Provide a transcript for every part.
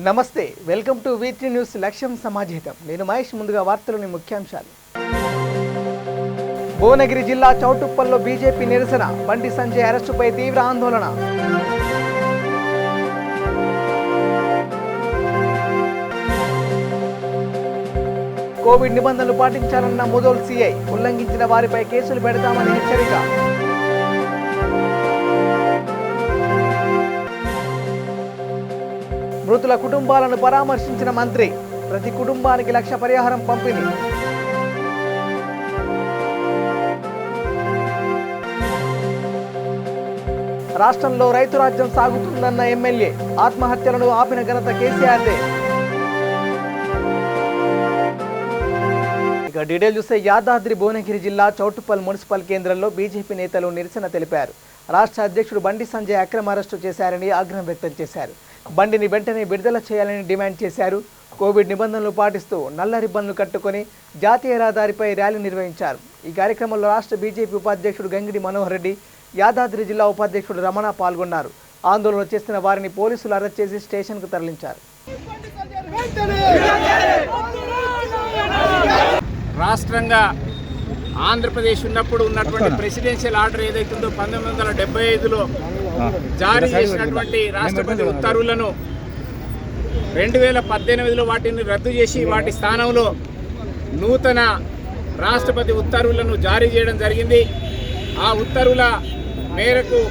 నమస్తే, welcome to వీటీ news లక్ష్యం సమాజహితం. నేను మహేష్. ముందుగా వార్తలోని ముఖ్యాంశాలు. భువనగిరి జిల్లా చౌటుప్పల్లో బీజేపీ నిరసన, బండి సంజయ్ అరెస్టుపై తీవ్ర ఆందోళన. కోవిడ్ నిబంధనలు పాటించాలన్న ముదోల్ సీఐ, ఉల్లంఘించిన వారిపై కేసులు పెడతామని హెచ్చరిక. మృతుల కుటుంబాలను పరామర్శించిన మంత్రి, ప్రతి కుటుంబానికి 1,00,000 పరిహారం పంపిణీ. రాష్ట్రంలో రైతు రాజ్యం సాగుతుందన్న ఎమ్మెల్యే, ఆత్మహత్యలను ఆపిన ఘనత కేసీఆర్దే. ఇక డీటెయిల్ చూస్తే, యాదాద్రి భువనగిరి జిల్లా చౌటుప్పల్ మున్సిపల్ కేంద్రంలో బీజేపీ నేతలు నిరసన తెలిపారు. రాష్ట్ర అధ్యక్షుడు బండి సంజయ్ అక్రమ అరెస్టు చేశారని ఆగ్రహం వ్యక్తం చేశారు. బండిని వెంటనే విడుదల చేయాలని డిమాండ్ చేశారు. కోవిడ్ నిబంధనలు పాటిస్తూ నల్ల రిబ్బన్లు కట్టుకొని జాతీయ రహదారిపై ర్యాలీ నిర్వహించారు. ఈ కార్యక్రమంలో రాష్ట్ర బీజేపీ ఉపాధ్యక్షుడు గంగిడి మనోహర్ రెడ్డి, యాదాద్రి జిల్లా ఉపాధ్యక్షుడు రమణ పాల్గొన్నారు. ఆందోళన చేస్తున్న వారిని పోలీసులు అరెస్ట్ చేసి స్టేషన్కు తరలించారు. రాష్ట్రంగా ఆంధ్రప్రదేశ్ ఉన్నప్పుడు ఉన్నటువంటి ప్రెసిడెన్షియల్ ఆర్డర్ ఏదైతుందో 1975లో జారీ చేసినటువంటి రాష్ట్రపతి ఉత్తర్వులను 2018లో వాటిని రద్దు చేసి వాటి స్థానంలో నూతన రాష్ట్రపతి ఉత్తర్వులను జారీ చేయడం జరిగింది. ఆ ఉత్తర్వుల మేరకు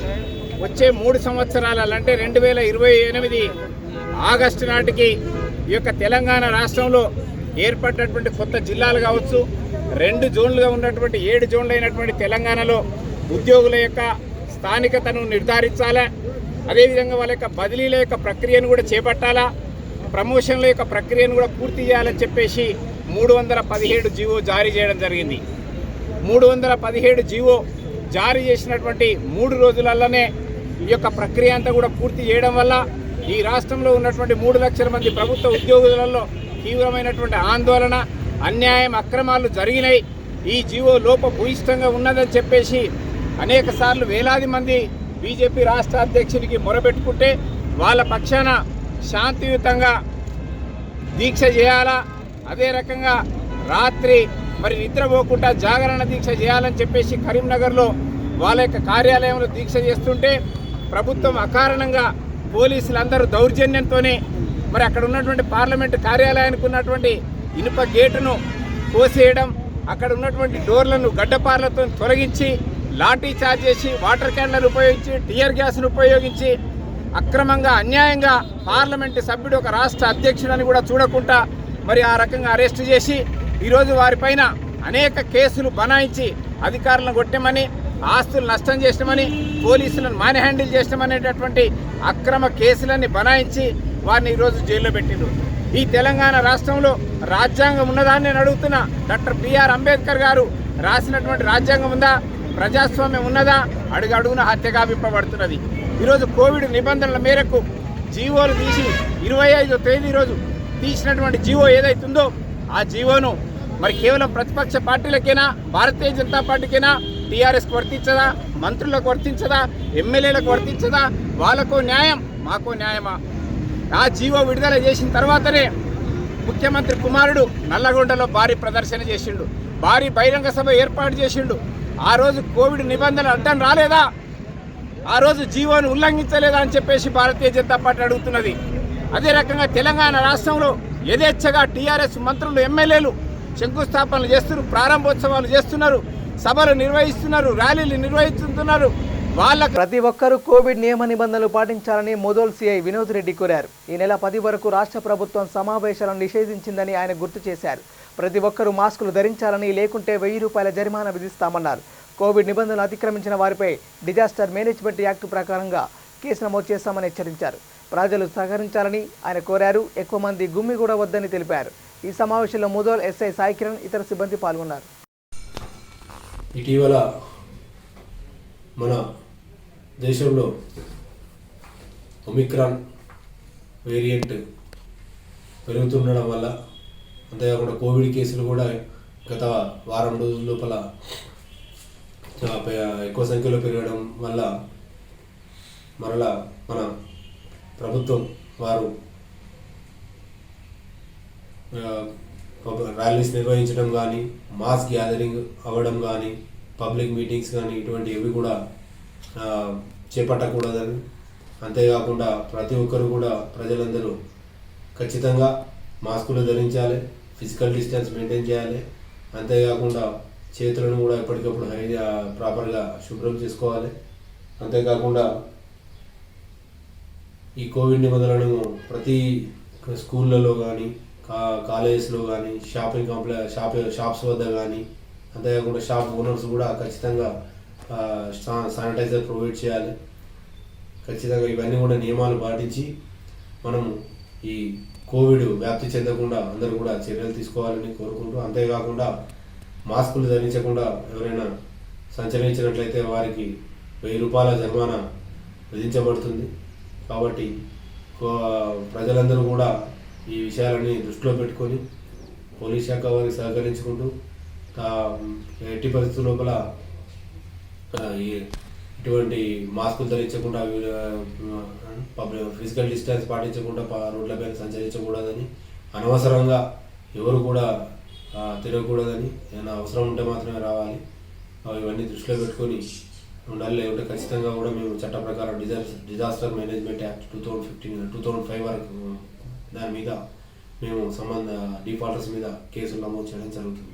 వచ్చే 3 సంవత్సరాలు అంటే 2028 ఆగస్టు నాటికి ఈ యొక్క తెలంగాణ రాష్ట్రంలో ఏర్పడినటువంటి కొత్త జిల్లాలు కావచ్చు, 2 జోన్లుగా ఉన్నటువంటి 7 జోన్లు అయినటువంటి తెలంగాణలో ఉద్యోగుల యొక్క స్థానికతను నిర్ధారించాలా, అదేవిధంగా వాళ్ళ యొక్క బదిలీల యొక్క ప్రక్రియను కూడా చేపట్టాలా, ప్రమోషన్ల యొక్క ప్రక్రియను కూడా పూర్తి చేయాలని చెప్పేసి 317 జీవో జారీ చేయడం జరిగింది. 317 జీవో జారీ చేసినటువంటి 3 రోజులలోనే ఈ యొక్క ప్రక్రియ అంతా కూడా పూర్తి చేయడం వల్ల ఈ రాష్ట్రంలో ఉన్నటువంటి 3 లక్షల మంది ప్రభుత్వ ఉద్యోగులలో తీవ్రమైనటువంటి ఆందోళన, అన్యాయం, అక్రమాలు జరిగినాయి. ఈ జీవో లోపభూయిష్టంగా ఉన్నదని చెప్పేసి అనేక సార్లు వేలాది మంది బీజేపీ రాష్ట్ర అధ్యక్షుడికి మొరబెట్టుకుంటే వాళ్ళ పక్షాన శాంతియుతంగా దీక్ష చేయాలా, అదే రకంగా రాత్రి నిద్రపోకుండా జాగరణ దీక్ష చేయాలని చెప్పేసి కరీంనగర్లో వాళ్ళ యొక్క కార్యాలయంలో దీక్ష చేస్తుంటే ప్రభుత్వం అకారణంగా పోలీసులందరూ దౌర్జన్యంతోనే అక్కడ ఉన్నటువంటి పార్లమెంటు కార్యాలయానికి ఉన్నటువంటి ఇనుప గేటును కోసేయడం, అక్కడ ఉన్నటువంటి డోర్లను గడ్డపార్లతో తొలగించి లాఠీ చార్జ్ చేసి వాటర్ క్యాన్లను ఉపయోగించి టియర్ గ్యాస్ను ఉపయోగించి అక్రమంగా అన్యాయంగా పార్లమెంటు సభ్యుడు ఒక రాష్ట్ర అధ్యక్షుడని కూడా చూడకుండా ఆ రకంగా అరెస్టు చేసి ఈరోజు వారిపైన అనేక కేసులు బనాయించి అధికారులను కొట్టమని, ఆస్తులు నష్టం చేసినామని, పోలీసులను మాని హ్యాండిల్ చేసినామనేటటువంటి అక్రమ కేసులన్నీ బనాయించి వారిని ఈరోజు జైల్లో పెట్టిండ్రు. ఈ తెలంగాణ రాష్ట్రంలో రాజ్యాంగం ఉన్నదాన్ని నేను అడుగుతున్నా. డాక్టర్ బిఆర్ అంబేద్కర్ గారు రాసినటువంటి రాజ్యాంగం ఉందా? ప్రజాస్వామ్యం ఉన్నదా? అడుగడుగున హత్యగావింపబడుతున్నది. ఈరోజు కోవిడ్ నిబంధనల మేరకు జీవోలు తీసి 25వ తేదీ రోజు తీసినటువంటి జీవో ఏదైతుందో ఆ జీవోను కేవలం ప్రతిపక్ష పార్టీలకైనా, భారతీయ జనతా పార్టీకైనా, టీఆర్ఎస్కి వర్తించదా, మంత్రులకు వర్తించదా, ఎమ్మెల్యేలకు వర్తించదా? వాళ్ళకో న్యాయం, మాకో న్యాయమా? ఆ జీవో విడుదల చేసిన తర్వాతనే ముఖ్యమంత్రి కుమారుడు నల్లగొండలో భారీ ప్రదర్శన చేసిండు, భారీ బహిరంగ సభ ఏర్పాటు చేసిండు. ఆ రోజు కోవిడ్ నిబంధనలు అడ్డం రాలేదా? ఆ రోజు జీవోను ఉల్లంఘించలేదా అని చెప్పేసి భారతీయ జనతా పార్టీ అడుగుతున్నది. అదే రకంగా తెలంగాణ రాష్ట్రంలో యథేచ్ఛగా టీఆర్ఎస్ మంత్రులు, ఎమ్మెల్యేలు శంకుస్థాపనలు చేస్తున్నారు, ప్రారంభోత్సవాలు చేస్తున్నారు, సభలు నిర్వహిస్తున్నారు, ర్యాలీలు నిర్వహిస్తున్నారు. ప్రతి ఒక్కరూ కోవిడ్ నియమ నిబంధనలు పాటించాలని ముదోల్ సీఐ వినోద్ రెడ్డి కోరారు. ఈ నెల 10 వరకు రాష్ట్ర ప్రభుత్వం సమావేశాలను నిషేధించిందని ఆయన గుర్తు చేశారు. ప్రతి ఒక్కరూ మాస్కులు ధరించాలని, లేకుంటే 1000 రూపాయల జరిమానా విధిస్తామన్నారు. కోవిడ్ నిబంధనలు అతిక్రమించిన వారిపై డిజాస్టర్ మేనేజ్మెంట్ యాక్ట్ ప్రకారంగా కేసు నమోదు చేస్తామని హెచ్చరించారు. ప్రజలు సహకరించాలని ఆయన కోరారు. ఎక్కువ మంది గుమ్మిగూడ వద్దని తెలిపారు. ఈ సమావేశంలో ముదోల్ ఎస్ఐ సాయి కిరణ్, ఇతర సిబ్బంది పాల్గొన్నారు. ఇటీవల మన దేశంలో ఒమిక్రాన్ వేరియంట్ పెరుగుతుండడం వల్ల, అంతేకాకుండా కోవిడ్ కేసులు కూడా గత వారం రోజుల లోపల ఎక్కువ సంఖ్యలో పెరగడం వల్ల మరలా మన ప్రభుత్వం వారు ర్యాలీస్ నిర్వహించడం కానీ, మాస్ గ్యాదరింగ్ అవ్వడం కానీ, పబ్లిక్ మీటింగ్స్ కానీ ఇటువంటి ఏవి కూడా చేపట్టకూడదని, అంతేకాకుండా ప్రతి ఒక్కరు కూడా ప్రజలందరూ ఖచ్చితంగా మాస్కులు ధరించాలి, ఫిజికల్ డిస్టెన్స్ మెయింటైన్ చేయాలి, అంతేకాకుండా చేతులను కూడా ఎప్పటికప్పుడు ప్రాపర్గా శుభ్రం చేసుకోవాలి. అంతేకాకుండా ఈ కోవిడ్ నిబంధనలను ప్రతి స్కూళ్ళలో కానీ, కాలేజెస్లో కానీ, షాప్స్ వద్ద కానీ, అంతేకాకుండా షాప్ ఓనర్స్ కూడా ఖచ్చితంగా శానిటైజర్ ప్రొవైడ్ చేయాలి. ఖచ్చితంగా ఇవన్నీ కూడా నియమాలు పాటించి మనము ఈ కోవిడ్ వ్యాప్తి చెందకుండా అందరూ కూడా చర్యలు తీసుకోవాలని కోరుకుంటూ, అంతేకాకుండా మాస్కులు ధరించకుండా ఎవరైనా సంచరించినట్లయితే వారికి 1000 రూపాయల జరిమానా విధించబడుతుంది. కాబట్టి ప్రజలందరూ కూడా ఈ విషయాలని దృష్టిలో పెట్టుకొని పోలీస్ శాఖ వారికి సహకరించుకుంటూ ఎట్టి పరిస్థితుల లోపల ఇటువంటి మాస్కులు ధరించకుండా, ఫిజికల్ డిస్టెన్స్ పాటించకుండా రోడ్లపైన సంచరించకూడదని, అనవసరంగా ఎవరు కూడా తిరగకూడదని, ఏదైనా అవసరం ఉంటే మాత్రమే రావాలి. ఇవన్నీ దృష్టిలో పెట్టుకొని ఉండాలి. లేకుంటే ఖచ్చితంగా కూడా మేము చట్ట ప్రకారం డిజాస్టర్ మేనేజ్మెంట్ యాక్ట్ 2005 వరకు దాని మీద మేము డిఫాల్టర్స్ మీద కేసులు నమోదు చేయడం జరుగుతుంది.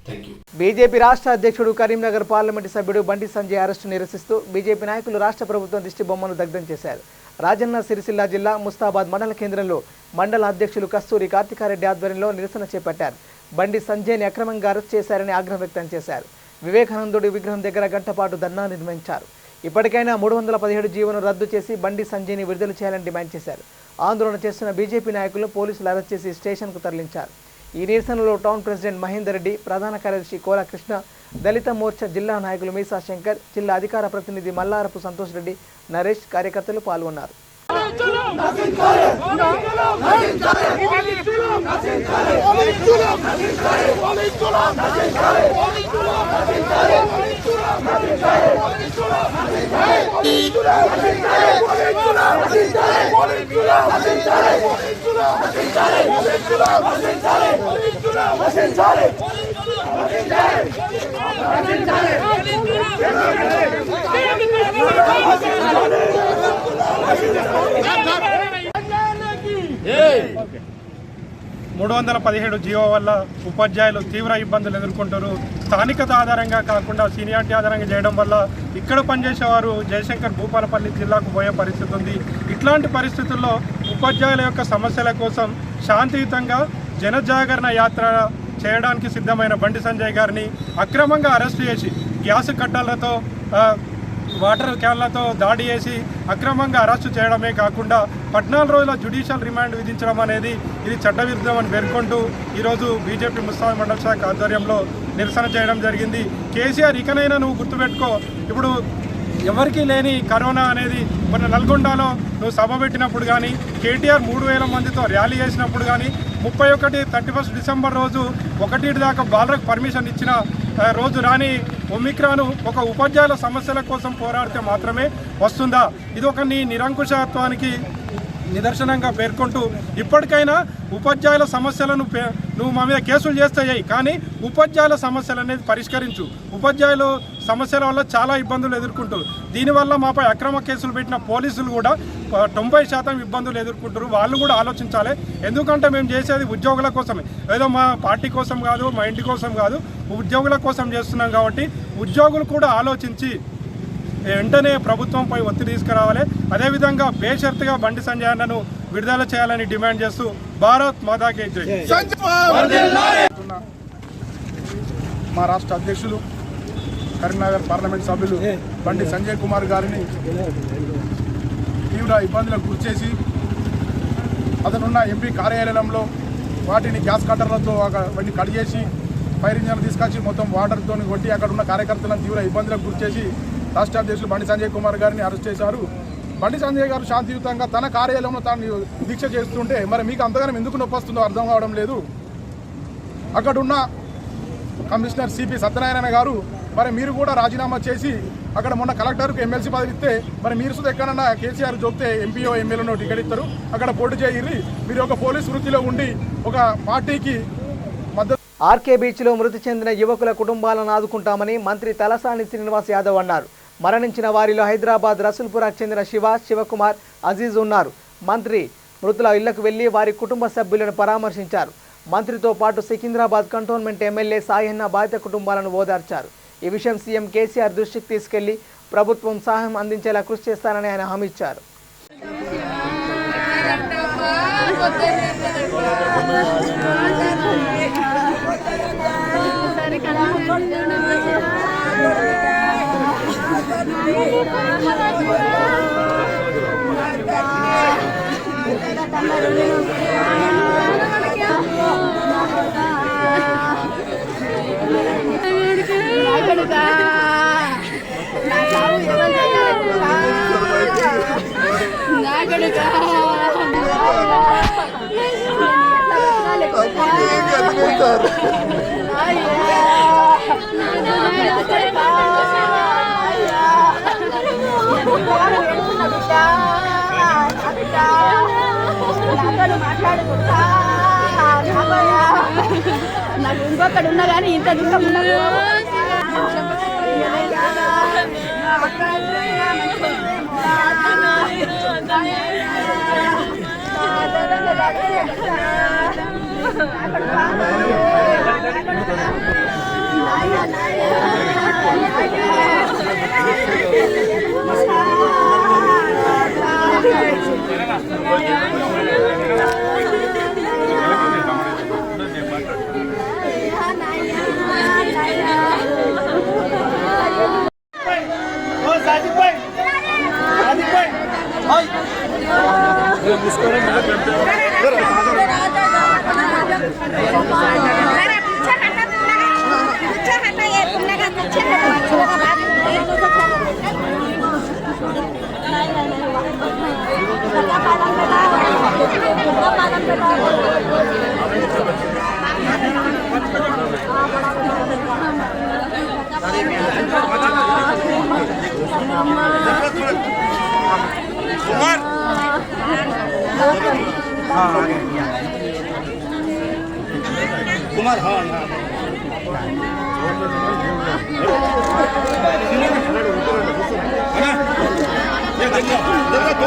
Thank you. బీజేపీ రాష్ట్ర అధ్యక్షుడు కరీంనగర్ పార్లమెంటు సభ్యుడు బండి సంజయ్ అరెస్టు నిరసిస్తూ బీజేపీ నాయకులు రాష్ట్ర ప్రభుత్వం దిష్టి బొమ్మను దగ్ధం చేశారు. రాజన్న సిరిసిల్ల జిల్లా ముస్తాబాద్ మండల కేంద్రంలో మండల అధ్యక్షులు కస్తూరి కార్తికారెడ్డి ఆధ్వర్యంలో నిరసన చేపట్టారు. బండి సంజయ్ని అక్రమంగా అరెస్ట్ చేశారని ఆగ్రహం వ్యక్తం చేశారు. వివేకానందుడి విగ్రహం దగ్గర గంటపాటు ధర్నా నిర్వహించారు. ఇప్పటికైనా 317 జీవోను రద్దు చేసి బండి సంజయ్ని విడుదల చేయాలని డిమాండ్ చేశారు. ఆందోళన చేస్తున్న బీజేపీ నాయకులు పోలీసులు అరెస్ట్ చేసి స్టేషన్కు తరలించారు. ఈ నిరసనలో టౌన్ ప్రెసిడెంట్ మహేందర్ రెడ్డి, ప్రధాన కార్యదర్శి కోల కృష్ణ, దళిత మోర్చా జిల్లా నాయకులు మీసా శంకర్, జిల్లా అధికార ప్రతినిధి మల్లారపు సంతోష్ రెడ్డి, నరేష్ కార్యకర్తలు పాల్గొన్నారు. ఓకే. 317 జీవో వల్ల ఉపాధ్యాయులు తీవ్ర ఇబ్బందులు ఎదుర్కొంటారు. స్థానికత ఆధారంగా కాకుండా సీనియారిటీ ఆధారంగా చేయడం వల్ల ఇక్కడ పనిచేసేవారు జయశంకర్ భూపాలపల్లి జిల్లాకు పోయే పరిస్థితి ఉంది. ఇట్లాంటి పరిస్థితుల్లో ఉపాధ్యాయుల యొక్క సమస్యల కోసం శాంతియుతంగా జనజాగరణ యాత్ర చేయడానికి సిద్ధమైన బండి సంజయ్ గారిని అక్రమంగా అరెస్టు చేసి గ్యాస్ కట్టలతో వాటర్ క్యాన్లతో దాడి చేసి అక్రమంగా అరెస్టు చేయడమే కాకుండా 14 రోజుల జ్యుడిషియల్ రిమాండ్ విధించడం అనేది ఇది చట్టవిరుద్ధమని పేర్కొంటూ ఈరోజు బీజేపీ ముస్తాబాద్ మండల శాఖ ఆధ్వర్యంలో నిరసన చేయడం జరిగింది. కేసీఆర్ ఇకనైనా నువ్వు గుర్తుపెట్టుకో, ఇప్పుడు ఎవరికీ లేని కరోనా అనేది మన నల్గొండలో నువ్వు సభ పెట్టినప్పుడు కానీ, కేటీఆర్ 3000 మందితో ర్యాలీ చేసినప్పుడు కానీ, 31 డిసెంబర్ రోజు 1 దాకా బాలరకు పర్మిషన్ ఇచ్చిన రోజు రాని ఒమిక్రాను ఒక ఉపాధ్యాయుల సమస్యల కోసం పోరాడితే మాత్రమే వస్తుందా? ఇది ఒక నీ నిరంకుశత్వానికి నిదర్శనంగా పేర్కొంటూ ఇప్పటికైనా ఉపాధ్యాయుల సమస్యలను నువ్వు మా మీద కేసులు చేస్తాయి, కానీ ఉపాధ్యాయుల సమస్యలు అనేది పరిష్కరించు. ఉపాధ్యాయులు సమస్యల వల్ల చాలా ఇబ్బందులు ఎదుర్కొంటారు. దీనివల్ల మాపై అక్రమ కేసులు పెట్టిన పోలీసులు కూడా 90% ఇబ్బందులు ఎదుర్కొంటారు. వాళ్ళు కూడా ఆలోచించాలి. ఎందుకంటే మేము చేసేది ఉద్యోగుల కోసమే, ఏదో మా పార్టీ కోసం కాదు, మా ఇంటి కోసం కాదు, ఉద్యోగుల కోసం చేస్తున్నాం. కాబట్టి ఉద్యోగులు కూడా ఆలోచించి వెంటనే ప్రభుత్వంపై ఒత్తిడి తీసుకురావాలి. అదేవిధంగా బేషరతుగా బండి సంజయ్ అన్నను విడుదల చేయాలని డిమాండ్ చేస్తూ భారత్ మాతాకి జై. మా రాష్ట్ర అధ్యక్షులు కరీంనగర్ పార్లమెంట్ సభ్యులు బండి సంజయ్ కుమార్ గారిని తీవ్ర ఇబ్బందులకు గురిచేసి అతనున్న ఎంపీ కార్యాలయంలో వాటిని గ్యాస్ కట్టర్లతో వాటిని కట్ చేసి ఫైర్ ఇంజన్ తీసుకొచ్చి మొత్తం వాటర్తో కొట్టి అక్కడ ఉన్న కార్యకర్తలను తీవ్ర ఇబ్బందులకు గురిచేసి రాష్ట్ర అధ్యక్షులు బండి సంజయ్ కుమార్ గారిని అరెస్ట్ చేశారు. బండి సంజయ్ గారు శాంతియుతంగా తన కార్యాలయంలో తాను దీక్ష చేస్తుంటే మరి మీకు అంతగానో ఎందుకు నొప్పి వస్తుందో అర్థం కావడం లేదు. అక్కడున్న కమిషనర్ సిపి సత్యనారాయణ గారు మరి మీరు కూడా రాజీనామా చేసి అక్కడ మొన్న కలెక్టర్కు ఎమ్మెల్సీ పదవి ఇస్తే మరి మీరు సుధా ఎక్కడన్నా కేసీఆర్ చెప్తే ఎంపీఓ ఎమ్మెల్యేనో టికెట్ ఇస్తారు, అక్కడ పోటీ చేయర్రి, మీరు ఒక పోలీస్ వృత్తిలో ఉండి ఒక పార్టీకి మద్దతు. ఆర్కే బీచ్లో మృతి చెందిన యువకుల కుటుంబాలను ఆదుకుంటామని మంత్రి తలసాని శ్రీనివాస్ యాదవ్ అన్నారు. మరణించిన వారిలో హైదరాబాద్ రసూల్పురాకు చెందిన శివకుమార్, అజీజ్ ఉన్నారు. మంత్రి మృతుల ఇళ్లకు వెళ్లి వారి కుటుంబ సభ్యులను పరామర్శించారు. మంత్రితో పాటు సికింద్రాబాద్ కంటోన్మెంట్ ఎమ్మెల్యే సాయన్న బాధిత కుటుంబాలను ఓదార్చారు. ఈ విషయం సీఎం కేసీఆర్ దృష్టికి తీసుకెళ్లి ప్రభుత్వం సహాయం అందించేలా కృషి చేస్తారని ఆయన హామీ ఇచ్చారు. నాకు ఇంకొకటి ఉన్నా కానీ ఇంత దుఃఖం ఉండదు.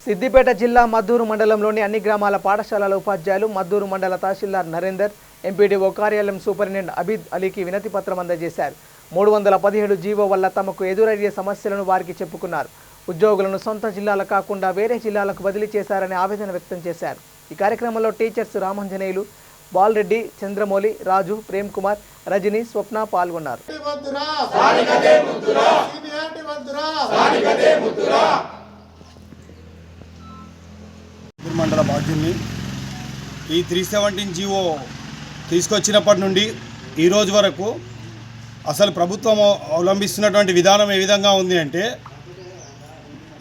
సిద్దిపేట జిల్లా మద్దూరు మండలంలోని అన్ని గ్రామాల పాఠశాలల ఉపాధ్యాయులు మద్దూరు మండల తహసీల్దార్ నరేందర్, ఎంపీడీఓ కార్యాలయం సూపరింటెండెంట్ అబీద్ అలీకి వినతి పత్రం అందజేశారు. 317 జీవో వల్ల తమకు ఎదురయ్యే సమస్యలను వారికి చెప్పుకున్నారు. ఉద్యోగులను సొంత జిల్లాల కాకుండా వేరే జిల్లాలకు బదిలీ చేశారని ఆవేదన వ్యక్తం చేశారు. ఈ కార్యక్రమంలో టీచర్స్ రామంజనేయులు, బాలరెడ్డి, చంద్రమౌళి, రాజు, ప్రేమ్ కుమార్, రజని, స్వప్న పాల్గొన్నారు. మండల బాధ్యుల్ని ఈ 317 జీవో తీసుకొచ్చినప్పటి నుండి ఈరోజు వరకు అసలు ప్రభుత్వం అవలంబిస్తున్నటువంటి విధానం ఏ విధంగా ఉంది అంటే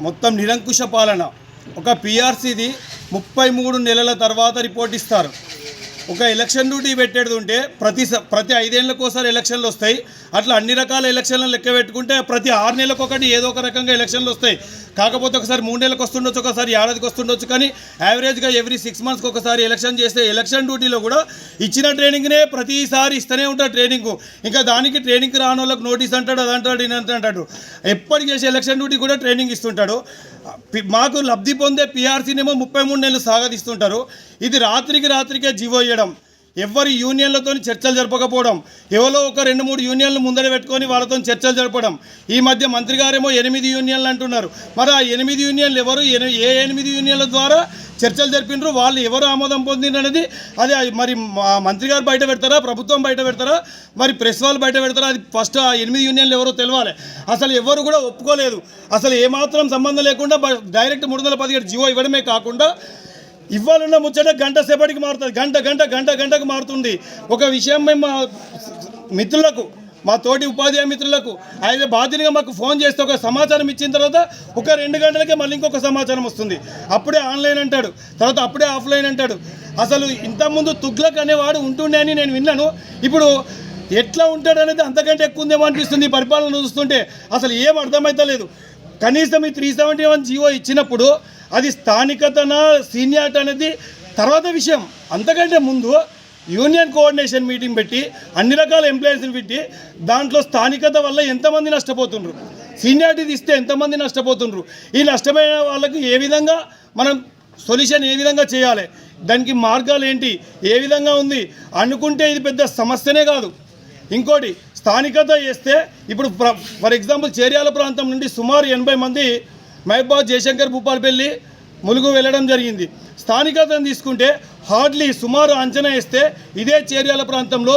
మొత్తం నిరంకుశ పాలన. ఒక పిఆర్సీది 33 నెలల తర్వాత రిపోర్ట్ ఇస్తారు. ఒక ఎలక్షన్ డ్యూటీ పెట్టేది ఉంటే ప్రతి 5 ఏళ్ళకు ఒకసారి ఎలక్షన్లు వస్తాయి. అట్లా అన్ని రకాల ఎలక్షన్లు లెక్క పెట్టుకుంటే ప్రతి 6 నెలలకు ఒకటి ఏదో ఒక రకంగా ఎలక్షన్లు వస్తాయి. కాకపోతే ఒకసారి 3 నెలలకు వస్తుండొచ్చు, ఒకసారి ఏడాదికి వస్తుండొచ్చు. కానీ యావరేజ్గా ఎవ్రీ 6 మంత్స్కి ఒకసారి ఎలక్షన్ చేస్తే ఎలక్షన్ డ్యూటీలో కూడా ఇచ్చిన ట్రైనింగ్నే ప్రతిసారి ఇస్తూనే ఉంటారు ట్రైనింగ్. ఇంకా దానికి ట్రైనింగ్కి రాని వాళ్ళకి నోటీస్ అంటాడు, అదంటాడు, ఇదంటాడు. ఎప్పటికి చేసే ఎలక్షన్ డ్యూటీ కూడా ట్రైనింగ్ ఇస్తుంటాడు. మాకు లబ్ధి పొందే పిఆర్సీనేమో 33 నెలలు సాగదీస్తుంటారు. ఇది రాత్రికే జీవో ఇవ్వడం, ఎవరి యూనియన్లతో చర్చలు జరపకపోవడం, ఎవరో ఒక 2-3 యూనియన్లు ముందర పెట్టుకొని వాళ్ళతో చర్చలు జరపడం. ఈ మధ్య మంత్రి గారేమో 8 యూనియన్లు అంటున్నారు. మరి ఆ 8 యూనియన్లు ఎవరు, ఏ 8 యూనియన్ల ద్వారా చర్చలు జరిపినారు, వాళ్ళు ఎవరు ఆమోదం పొందిండ్రు అనేది అది మరి మంత్రి గారు బయట పెడతారా, ప్రభుత్వం బయట పెడతారా, మరి ప్రెస్ వాళ్ళు బయట పెడతారా? అది ఫస్ట్ ఆ 8 యూనియన్లు ఎవరో తెలియాలి. అసలు ఎవరు కూడా ఒప్పుకోలేదు. అసలు ఏమాత్రం సంబంధం లేకుండా డైరెక్ట్ 317 జీవో ఇవ్వడమే కాకుండా ఇవ్వాలన్న ముచ్చట గంట సేపటికి మారుతుంది, గంటకు మారుతుంది. ఒక విషయం మేము మా మిత్రులకు, మా తోటి ఉపాధ్యాయ మిత్రులకు ఆయన బాధ్యతగా మాకు ఫోన్ చేస్తే ఒక సమాచారం ఇచ్చిన తర్వాత ఒక 2 గంటలకే మళ్ళీ ఇంకొక సమాచారం వస్తుంది. అప్పుడే ఆన్లైన్ అంటాడు, తర్వాత అప్పుడే ఆఫ్లైన్ అంటాడు. అసలు ఇంతకుముందు తుగ్లక్ అనేవాడు ఉంటుండే అని నేను విన్నాను. ఇప్పుడు ఎట్లా ఉంటాడనేది అంతకంటే ఎక్కువ ఉందేమో అనిపిస్తుంది పరిపాలన చూస్తుంటే. అసలు ఏం అర్థమవుతలేదు. కనీసం ఈ 371 జీవో ఇచ్చినప్పుడు అది స్థానికతన సీనియారిటీ అనేది తర్వాత విషయం. అంతకంటే ముందు యూనియన్ కోఆర్డినేషన్ మీటింగ్ పెట్టి అన్ని రకాల ఎంప్లాయీస్ని పెట్టి దాంట్లో స్థానికత వల్ల ఎంతమంది నష్టపోతుండ్రు, సీనియారిటీ ఇస్తే ఎంతమంది నష్టపోతుండ్రు, ఈ నష్టమైన వాళ్ళకు ఏ విధంగా మనం సొల్యూషన్ ఏ విధంగా చేయాలి, దానికి మార్గాలు ఏంటి, ఏ విధంగా ఉంది అనుకుంటే ఇది పెద్ద సమస్యనే కాదు. ఇంకోటి స్థానికత చేస్తే ఇప్పుడు ఫర్ ఎగ్జాంపుల్ చేర్యాల ప్రాంతం నుండి సుమారు 80 మంది మహబాద్, జయశంకర్, భూపాలపల్లి, ములుగు వెళ్ళడం జరిగింది. స్థానికతను తీసుకుంటే హార్డ్లీ సుమారు అంచనా వేస్తే ఇదే చేర్యాల ప్రాంతంలో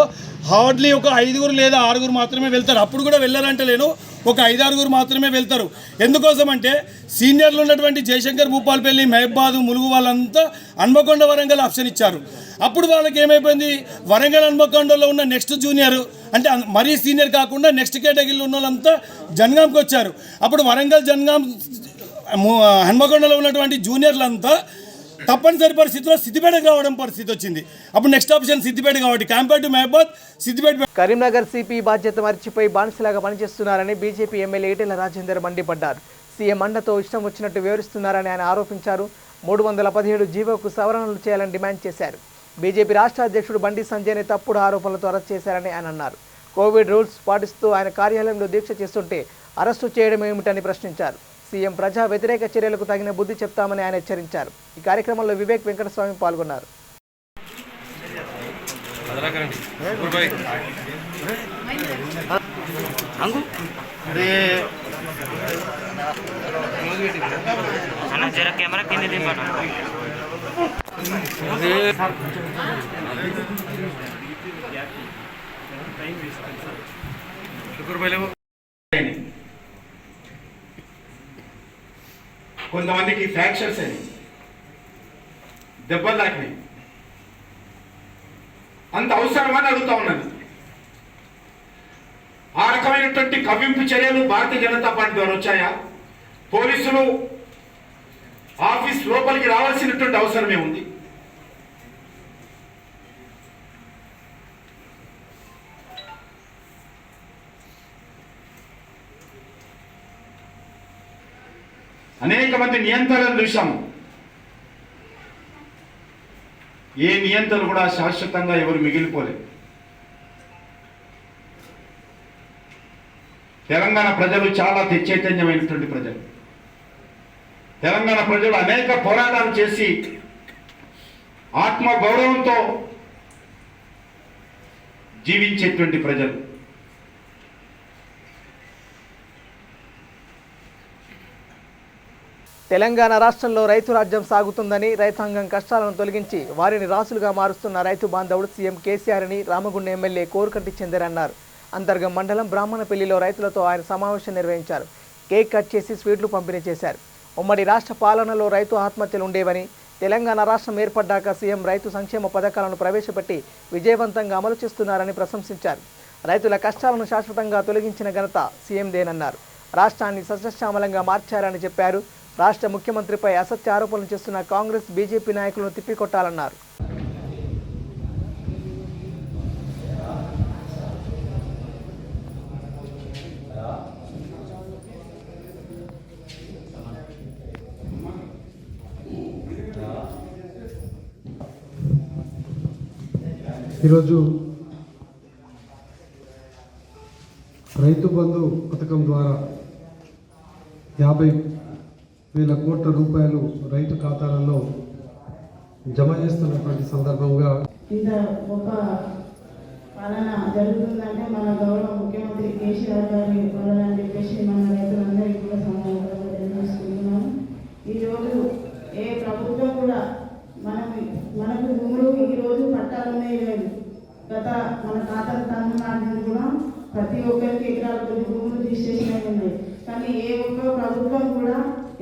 హార్డ్లీ ఒక 5 లేదా 6 మాత్రమే వెళ్తారు. అప్పుడు కూడా వెళ్ళారంటలేను, ఒక 5-6 మాత్రమే వెళ్తారు. ఎందుకోసం అంటే సీనియర్లు ఉన్నటువంటి జయశంకర్, భూపాలపల్లి, మహబాద్, ములుగు వాళ్ళంతా హన్మకొండ, వరంగల్ ఆప్షన్ ఇచ్చారు. అప్పుడు వాళ్ళకి ఏమైపోయింది, వరంగల్, హన్మకొండలో ఉన్న నెక్స్ట్ జూనియర్ అంటే మరీ సీనియర్ కాకుండా నెక్స్ట్ కేటగిరీలో ఉన్న వాళ్ళంతా జనగాంకి వచ్చారు. అప్పుడు వరంగల్, జనగాం, హన్మకొండలో ఉన్నటువంటి జూనియర్లంతా తప్పనిసరి పరిస్థితిలో సిద్దిపేటకు రావడం పరిస్థితి వచ్చింది. అప్పుడు నెక్స్ట్ ఆప్షన్ సిద్దిపేట కాబట్టి కంపేర్ టు మహబాద్, సిద్దిపేట. కరీంనగర్ సిపి బాధ్యత మర్చిపోయి బానిసలాగా పనిచేస్తున్నారని బీజేపీ ఎమ్మెల్యే ఈటెల రాజేందర్ మండిపడ్డారు. సీఎం అండతో ఇష్టం వచ్చినట్టు వివరిస్తున్నారని ఆయన ఆరోపించారు. 317 జీవోకు సవరణలు చేయాలని డిమాండ్ చేశారు. బీజేపీ రాష్ట్ర అధ్యక్షుడు బండి సంజయ్ని తప్పుడు ఆరోపణలతో అరెస్ట్ చేశారని ఆయన అన్నారు. కోవిడ్ రూల్స్ పాటిస్తూ ఆయన కార్యాలయంలో దీక్ష చేస్తుంటే అరెస్టు చేయడం ఏమిటని ప్రశ్నించారు. సీఎం ప్రజా వ్యతిరేక చర్యలకు తగిన బుద్ధి చెప్తామని ఆయన హెచ్చరించారు. ఈ కార్యక్రమంలో వివేక్ వెంకటస్వామి పాల్గొన్నారు. కొంతమందికి ఫ్రాక్చర్స్ అయినాయి, దెబ్బలు తాకినాయి. అంత అవసరమని అడుగుతా ఉన్నది. ఆ రకమైనటువంటి కవ్వింపు చర్యలు భారతీయ జనతా పార్టీ ద్వారా వచ్చాయా? పోలీసులు ఆఫీస్ లోపలికి రావాల్సినటువంటి అవసరమే ఉంది. అనేక మంది నియంత్రణలు చూశాము. ఏ నియంత్రణ కూడా శాశ్వతంగా ఎవరు మిగిలిపోలేదు. తెలంగాణ ప్రజలు చాలా చైతన్యమైనటువంటి ప్రజలు. తెలంగాణ ప్రజలు అనేక పోరాటాలు చేసి ఆత్మ గౌరవంతో జీవించేటువంటి ప్రజలు. తెలంగాణ రాష్ట్రంలో రైతు రాజ్యం సాగుతుందని, రైతాంగం కష్టాలను తొలగించి వారిని రాసులుగా మారుస్తున్న రైతు బాంధవుడు సీఎం కేసీఆర్ అని రామగుండం ఎమ్మెల్యే కోరుకంటి చందర్ అన్నారు. అంతర్గం మండలం బ్రాహ్మణపల్లిలో రైతులతో ఆయన సమావేశం నిర్వహించారు. కేక్ కట్ చేసి స్వీట్లు పంపిణీ చేశారు. ఉమ్మడి రాష్ట్ర పాలనలో రైతు ఆత్మహత్యలు ఉండేవని, తెలంగాణ రాష్ట్రం ఏర్పడ్డాక సీఎం రైతు సంక్షేమ పథకాలను ప్రవేశపెట్టి విజయవంతంగా అమలు చేస్తున్నారని ప్రశంసించారు. రైతుల కష్టాలను శాశ్వతంగా తొలగించిన ఘనత సీఎందేనన్నారు. రాష్ట్రాన్ని సస్యశ్యామలంగా మార్చారని చెప్పారు. రాష్ట్ర ముఖ్యమంత్రిపై అసత్య ఆరోపణలు చేస్తున్న కాంగ్రెస్, బీజేపీ నాయకులను తిప్పికొట్టాలన్నారు. ఈరోజు రైతు బంధు పథకం ద్వారా 50,000 కోట్ల రూపాయలు రైతు ఖాతాలలో జమ చేస్తున్నటువంటి సందర్భంగా ఇంత గొప్ప పాలన జరుగుతుందంటే మన గౌరవ ముఖ్యమంత్రి కేసీఆర్ గారి పాలన అని చెప్పేసి మన రైతులందరికీ కూడా సమానంగా తెలియజేసుకుంటున్నాము. ఈరోజు ఏ ప్రభుత్వం కూడా మనకు భూములు ఈరోజు పట్టాలున్నాయి లేదు. గత మన తాతల తమిళనాడు కూడా ప్రతి ఒక్కరికి ఎకరాల కొద్ది భూములు రిజిస్ట్రేషన్ ఉన్నాయి. కానీ ఏ ఒక్క ప్రభుత్వం కూడా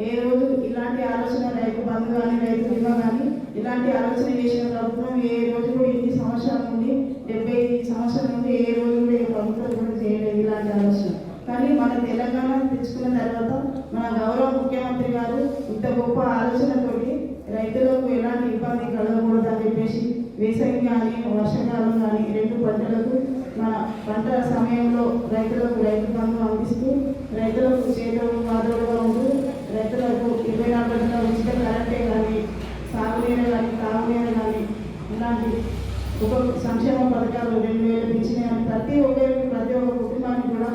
ఏ రోజు ఇలాంటి ఆలోచన రైతు బంధు కానీ రైతు బీమా కానీ ఇలాంటి ఆలోచన చేసిన ప్రభుత్వం ఏ రోజు కూడా ఇన్ని సంవత్సరాల నుండి 75 సంవత్సరాల నుండి ఏ రోజు కూడా ఏ ప్రభుత్వం కూడా చేయలేదు ఇలాంటి ఆలోచన. కానీ మన తెలంగాణ తెచ్చుకున్న తర్వాత మన గౌరవ ముఖ్యమంత్రి గారు ఇంత గొప్ప ఆలోచనతోటి రైతులకు ఎలాంటి ఇబ్బంది కలగకూడదని చెప్పేసి వేసవి కానీ వర్షాకాలం కానీ 2 పంటలకు మన పంట సమయంలో రైతులకు రైతు బంధు అందిస్తూ రైతులకు చేతులు మాధవులుగా ఉంటూ రైతులకు 24 గంటల ఉచిత కరెంటే కానీ సాగునీరు కానీ తాగునీరు కానీ ఇలాంటి ఒక సంక్షేమ పథకాలు 2000 ఇచ్చినాయి. ప్రతి ఒక్క కుటుంబానికి కూడా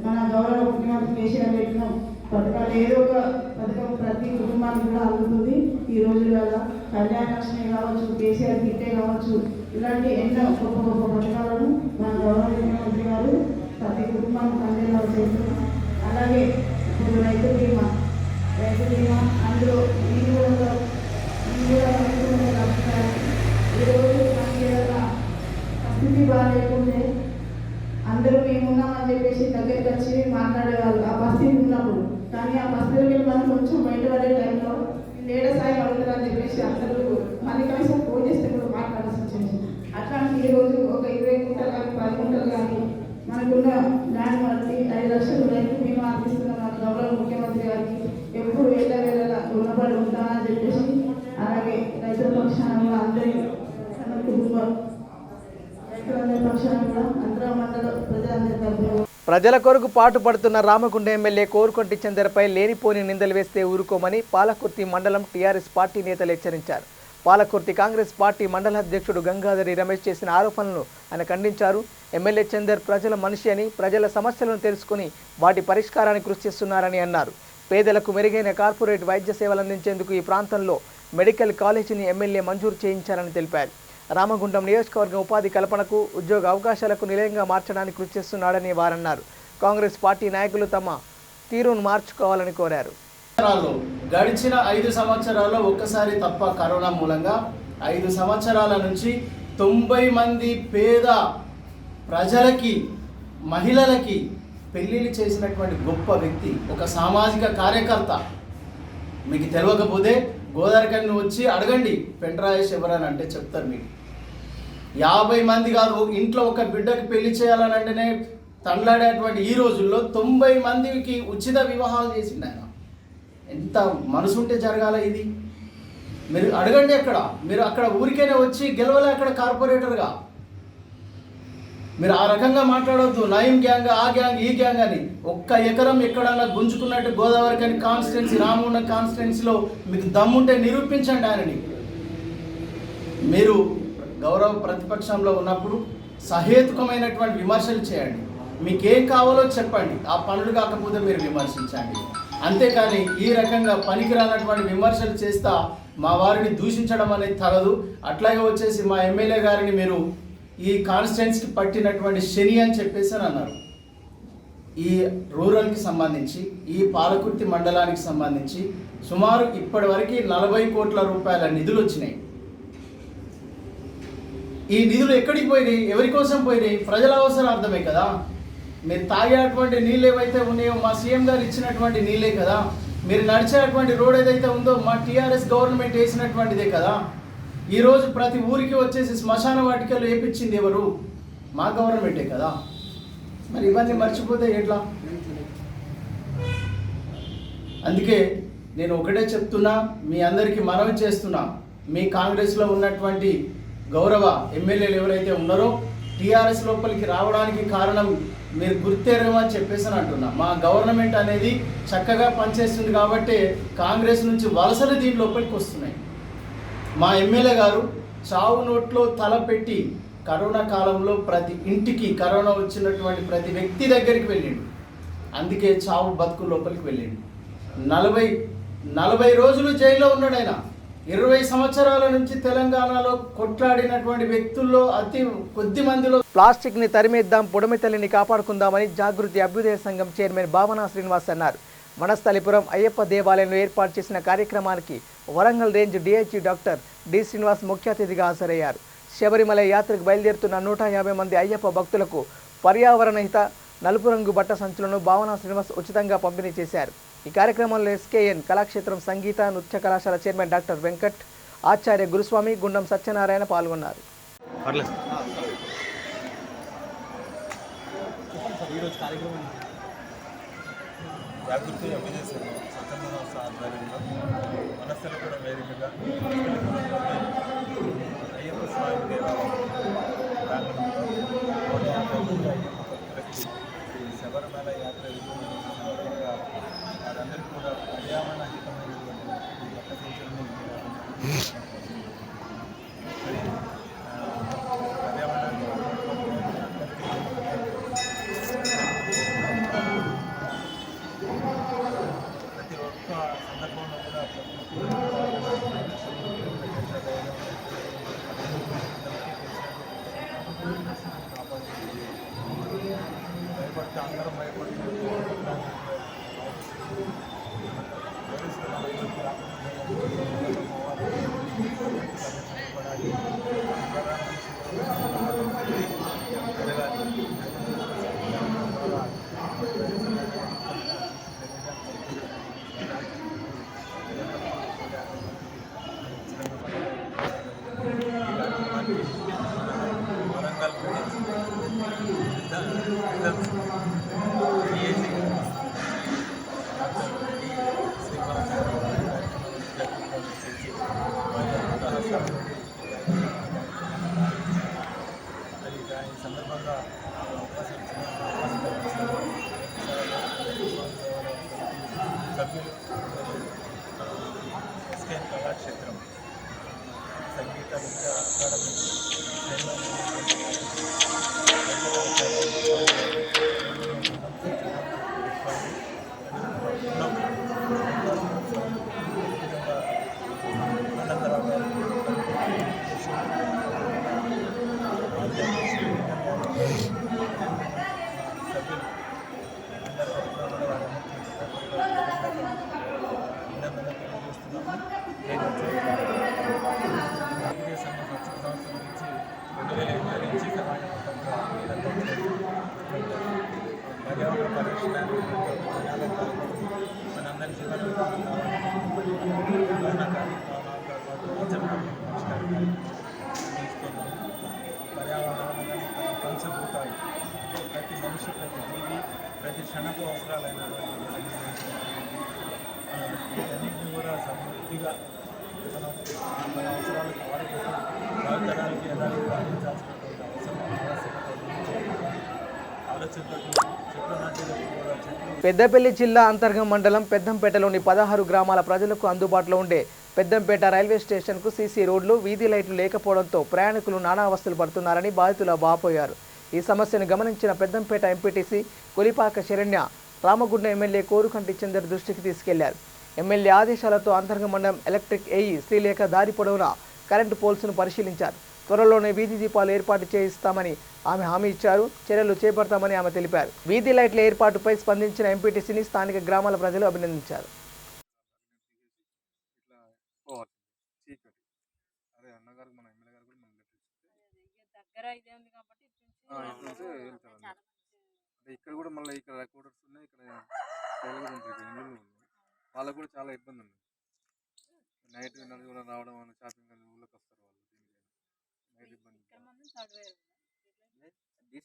మన గౌరవ ముఖ్యమంత్రి కేసీఆర్ పెట్టిన పథకాలు ఏదో ఒక పథకం ప్రతి కుటుంబానికి కూడా అందుతుంది. ఈ రోజు వల్ల కళ్యాణ లక్ష్మి కావచ్చు, కేసీఆర్ కిట్టే కావచ్చు, ఇలాంటి ఎన్నో గొప్ప గొప్ప పథకాలను మన గౌరవ ముఖ్యమంత్రి గారు ప్రతి కుటుంబానికి అందేలా చేస్తున్నారు. అలాగే ఇప్పుడు రైతు బీమా అందులో ఇది కూడా ఈరోజు మనకి ఏదైనా పరిస్థితి బాగాలేకుంటే అందరూ మేమున్నామని చెప్పేసి దగ్గరికి వచ్చి మాట్లాడేవాళ్ళు ఆ పరిస్థితి ఉన్నప్పుడు. కానీ ఆ పరిస్థితికి మనం కొంచెం బయటపడే టైంలో లేడ సాయం అడుగుతారని చెప్పేసి అందరూ మళ్ళీ కనీసం ఫోన్ చేస్తే కూడా మాట్లాడాల్సి వచ్చింది. అట్లాంటి ఈరోజు ఒక 20 గుంటలు కానీ 10 గుంటలు కానీ మనకున్న ల్యాండ్ బట్టి 5 లక్షలు రైతు బీమా అందిస్తున్న మన గౌరవ ముఖ్యమంత్రి గారికి ఎప్పుడు వేళ రుణపడి ఉంటామని చెప్పేసి, అలాగే రైతుల పక్షాన కూడా అందరి కుటుంబం రైతులందరి పక్షాన కూడా అందరూ మండల ప్రజలందరి తరఫున ప్రజల కొరకు పాటుపడుతున్న రామగుండ ఎమ్మెల్యే కోరుకొంటి చంద్రపై లేనిపోని నిందలు వేస్తే ఊరుకోమని పాలకుర్తి మండలం టీఆర్ఎస్ పార్టీ నేతలు హెచ్చరించారు. పాలకుర్తి కాంగ్రెస్ పార్టీ మండల అధ్యక్షుడు గంగాధరి రమేష్ చేసిన ఆరోపణలను ఆయన ఖండించారు. ఎమ్మెల్యే చందర్ ప్రజల మనిషి అని, ప్రజల సమస్యలను తెలుసుకుని వాటి పరిష్కారానికి కృషి చేస్తున్నారని అన్నారు. పేదలకు మెరుగైన కార్పొరేట్ వైద్య సేవలు అందించేందుకు ఈ ప్రాంతంలో మెడికల్ కాలేజీని ఎమ్మెల్యే మంజూరు చేయించారని తెలిపారు. రామగుండం నియోజకవర్గం ఉపాధి కల్పనకు, ఉద్యోగ అవకాశాలకు నిలయంగా మార్చడానికి కృషి చేస్తున్నాడని వారన్నారు. కాంగ్రెస్ పార్టీ నాయకులు తమ తీరును మార్చుకోవాలని కోరారు. గడిచిన 5 సంవత్సరాల్లో ఒక్కసారి తప్ప కరోనా మూలంగా 5 సంవత్సరాల నుంచి 90 మంది పేద ప్రజలకి, మహిళలకి పెళ్లిళ్ళు చేసినటువంటి గొప్ప వ్యక్తి, ఒక సామాజిక కార్యకర్త. మీకు తెలియకపోతే గోదావరికని వచ్చి అడగండి పెంట్రాయేష్ ఎవరని అంటే చెప్తారు. మీకు 50 మంది కాదు, ఇంట్లో ఒక బిడ్డకి పెళ్లి చేయాలని అంటేనే తండ్లాడేటువంటి ఈ రోజుల్లో 90 మందికి ఉచిత వివాహాలు చేసిండు ఆయన. ఎంత మనసుంటే జరగాల ఇది? మీరు అడగండి. మీరు అక్కడ ఊరికైనా వచ్చి గెలవలే అక్కడ కార్పొరేటర్గా. మీరు ఆ రకంగా మాట్లాడవద్దు. నయం గ్యాంగ్, ఆ గ్యాంగ్, ఈ గ్యాంగ్ అని. ఒక్క ఎకరం ఎక్కడన్నా గుంజుకున్నట్టు గోదావరికని కాన్స్టిట్యున్సీ, రామగుండం కాన్స్టిట్యున్సీలో మీకు దమ్ముంటే నిరూపించండి ఆయనని. మీరు గౌరవ ప్రతిపక్షంలో ఉన్నప్పుడు సహేతుకమైనటువంటి విమర్శలు చేయండి. మీకేం కావాలో చెప్పండి. ఆ పనులు కాకపోతే మీరు విమర్శించండి. అంతేకాని ఈ రకంగా పనికిరానటువంటి విమర్శలు చేస్తా మా వారిని దూషించడం అనేది తగదు. అట్లాగే వచ్చేసి మా ఎమ్మెల్యే గారిని మీరు ఈ కాన్స్టిట్యున్సీకి పట్టినటువంటి శని అని చెప్పేసి అని అన్నారు. ఈ రూరల్కి సంబంధించి, ఈ పాలకుర్తి మండలానికి సంబంధించి సుమారు ఇప్పటి వరకు 40 కోట్ల రూపాయల నిధులు వచ్చినాయి. ఈ నిధులు ఎక్కడికి పోయినాయి? ఎవరి కోసం పోయినాయి? ప్రజల అవసరార్థమే కదా. మీరు తాగేటువంటి నీళ్ళు ఏవైతే ఉన్నాయో మా సీఎం గారు ఇచ్చినటువంటి నీళ్ళే కదా. మీరు నడిచేటువంటి రోడ్ ఏదైతే ఉందో మా టీఆర్ఎస్ గవర్నమెంట్ వేసినటువంటిదే కదా. ఈరోజు ప్రతి ఊరికి వచ్చేసి శ్మశాన వాటికలు వేపించింది ఎవరు? మా గవర్నమెంటే కదా. మరి ఇవన్నీ మర్చిపోతే ఎట్లా? అందుకే నేను ఒకటే చెప్తున్నా, మీ అందరికీ మనవి చేస్తున్నా, మీ కాంగ్రెస్లో ఉన్నటువంటి గౌరవ ఎమ్మెల్యేలు ఎవరైతే ఉన్నారో టీఆర్ఎస్ లోపలికి రావడానికి కారణం మీరు గుర్తెరగమని చెప్పేసి అంటున్నా. మా గవర్నమెంట్ అనేది చక్కగా పనిచేస్తుంది కాబట్టి కాంగ్రెస్ నుంచి వలసలు దీని లోపలికి వస్తున్నాయి. మా ఎమ్మెల్యే గారు చావు నోట్లో తల పెట్టి కరోనా కాలంలో ప్రతి ఇంటికి కరోనా వచ్చినటువంటి ప్రతి వ్యక్తి దగ్గరికి వెళ్ళిండు. అందుకే చావు బతుకు లోపలికి వెళ్ళిండు. 40 రోజులు జైల్లో ఉన్నాడు ఆయన. 20 సంవత్సరాల నుంచి తెలంగాణలో కొట్లాడినటువంటి వ్యక్తుల్లో అతి కొద్ది మందిలో. ప్లాస్టిక్ ని తరిమేద్దాం, పొడమి తల్లిని కాపాడుకుందామని జాగృతి అభ్యుదయ సంఘం చైర్మన్ భావన శ్రీనివాస్ అన్నారు. వనస్థలిపురం అయ్యప్ప దేవాలయంలో ఏర్పాటు చేసిన కార్యక్రమానికి Warangal range DIG doctor D Srinivas ముఖ్య అతిథిగా హాజరయ్యారు. శబరిమల యాత్రకు బయలుదేరుతున్న 150 మంది అయ్యప్ప భక్తులకు పర్యావరణ హిత నలుపు రంగు బట్ట సంచులను భావన శ్రీనివాస్ ఉచితంగా పంపిణీ చేశారు. ఈ కార్యక్రమంలో ఎస్కేఎన్ కళాక్షేత్రం సంగీత నృత్య కళాశాల చైర్మన్ డాక్టర్ వెంకట్, ఆచార్య గురుస్వామి, గుండం సత్యనారాయణ పాల్గొన్నారు. జాగృతి అభ్యుదయ సంఘం స్వతంత్ర సంస్థ ఆధ్వర్యంలో వనస్థలిపురం వేదికగా అయ్యప్ప స్వామి దేవాలయం ప్రాంగణంలో 150 శబరిమల యాత్ర సందర్భంగా వారందరికీ కూడా పర్యావరణ హితమైనటువంటి పక్క సంచలనం పర్యావరణాన్ని ప్రతి ఒక్క సందర్భంలో కూడా భయపడితే అందరం భయపడి వరంగల్ ఈ సందర్భంగా సభ్యులు ఎస్కేఎన్ కళాక్షేత్రం సంగీత విద్య అకాడమీ పర్యావరణ పరిరక్షణ మనందరి జీవనంలో పర్యావరణాన్ని పంచభూతాలు ప్రతి మనిషి ప్రతి జీవి ప్రతి క్షణకు అవసరాలైనటువంటి వీటన్నింటినీ కూడా సమృద్ధిగా మనం మన అవసరాలకు వాడుకుంటూ భావితరానికి యథావిధిగా అందించాల్సినటువంటి ఆవశ్యకత ఆలోచనతో చెట్లు నాటేటప్పుడు కూడా చెట్లు పెద్దపల్లి జిల్లా అంతర్గం మండలం పెద్దంపేటలోని 16 గ్రామాల ప్రజలకు అందుబాటులో ఉండే పెద్దంపేట రైల్వే స్టేషన్కు సీసీ రోడ్లు వీధి లైట్లు లేకపోవడంతో ప్రయాణికులు నానా అవస్థలు పడుతున్నారని బాధితులు వాపోయారు. ఈ సమస్యను గమనించిన పెద్దంపేట ఎంపీటీసీ కొలిపాక శరణ్య రామగుండ ఎమ్మెల్యే కోరుకంటి చందర్ దృష్టికి తీసుకెళ్లారు. ఎమ్మెల్యే ఆదేశాలతో అంతర్గం మండలం ఎలక్ట్రిక్ ఏఈ శ్రీలేఖ దారి పొడవునా కరెంటు పోల్స్ను పరిశీలించారు. త్వరలోనే వీధి దీపాలు ఏర్పాటు చేయిస్తామని ఆమె హామీ ఇచ్చారు. చర్యలు చేపడతామని ఆమె తెలిపారు. వీధి లైట్ల ఏర్పాటుపై స్పందించిన ఎంపీటీసీని స్థానిక గ్రామాల ప్రజలు అభినందించారు. ఇక్కడ కూడా మళ్ళీ ఇక్కడ రికార్డర్స్ ఉన్నాయి, ఇక్కడ వాళ్ళకు కూడా చాలా ఇబ్బంది ఉంది. నైట్ కూడా రావడం వల్ల షాపింగ్ ఊళ్ళోకి వస్తారు వాళ్ళు. నైట్ ఇబ్బంది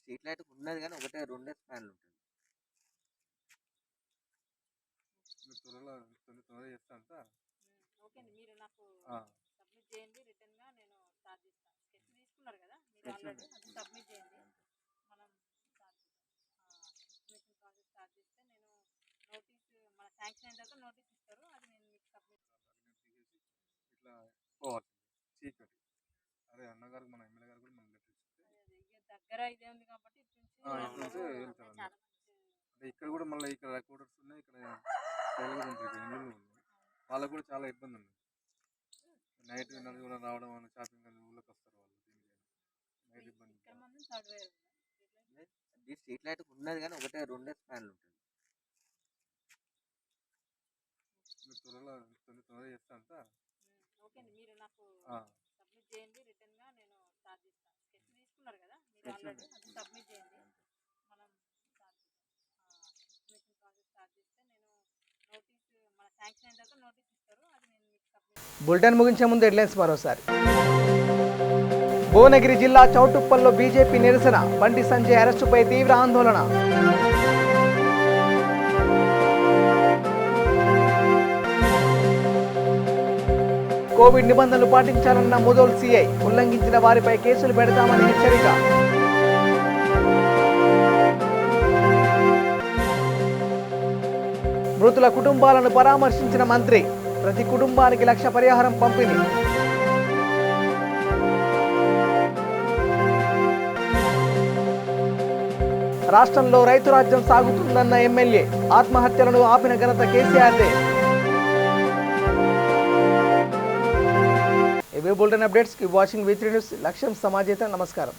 స్ట్రీట్ లైట్ ఉన్నది కానీ ఒకటే 2 స్పాన్లు ఉంటుంది. మీరు త్వరగా చేస్తా అంతా ఓకే అండి. మీరు నాకు సబ్మిట్ చేయండి రిటర్న్గా, నేను స్టార్ట్ చేస్తాను. స్కెచ్ తీసుకున్నారు కదా మీరు ఆల్రెడీ, అది సబ్మిట్ చేయండి. మనం ఎస్టిమేషన్ ప్రాసెస్ స్టార్ట్ చేస్తే నేను నోటీస్ మన శాంక్షన్ అయిన తర్వాత నోటీస్ ఇస్తారు, అది నేను మీకు సబ్మిట్ ఇట్లా పోవాల్సింది చీకటి. అదే అన్నగారు మన ఎమ్మెల్యే గారు కూడా మన దగ్గర ఇదే ఉంది కాబట్టి వెళ్తారు. అంటే ఇక్కడ కూడా మళ్ళీ ఇక్కడ రికార్డర్స్ ఉన్నాయి, ఇక్కడ ఇల్లు వాళ్ళకు కూడా చాలా ఇబ్బంది ఉంది. నైట్ కూడా రావడం వల్ల షాపింగ్ ఊళ్ళోకి వస్తారు వాళ్ళు. నైట్ ఇబ్బంది స్ట్రీట్ లైట్ ఉన్నది కానీ ఒకటే 2 స్పాన్లు ఉంటుంది. మీరు త్వరగా చేస్తా అంతా ఓకే అండి. మీరు నాకు సబ్మిట్ చేయండి రిటర్న్గా, నేను స్టార్ట్ చేస్తాను. స్కెచ్ తీసుకున్నారు కదా మీరు ఆల్రెడీ, అది సబ్మిట్ చేయండి. మనం ఎస్టిమేషన్ ప్రాసెస్ స్టార్ట్ చేస్తే నేను నోటీస్ మన శాంక్షన్ అయిన తర్వాత నోటీస్ ఇస్తారు, అది నేను మీకు సబ్మిట్. బులెటిన్ ముగించే ముందు హెడ్లైన్స్ మరోసారి. భువనగిరి జిల్లా చౌటుప్పల్లో బీజేపీ నిరసన, బండి సంజయ్ అరెస్టుపై తీవ్ర ఆందోళన. కోవిడ్ నిబంధనలు పాటించాలన్న ముదోల్ సీఐ, ఉల్లంఘించిన వారిపై కేసులు పెడతామని హెచ్చరిక. మృతుల కుటుంబాలను పరామర్శించిన మంత్రి. ప్రతి కుటుంబానికి 1,00,000 పరిహారం పంపిణీ. రాష్ట్రంలో రైతు రాజ్యం సాగుతుందన్న ఎమ్మెల్యే. ఆత్మహత్యలను ఆపిన ఘనత కేసీఆర్దే. ఇవే bulletin updates. Keep watching V3 news. లక్ష్యం సమాజేత. నమస్కారం.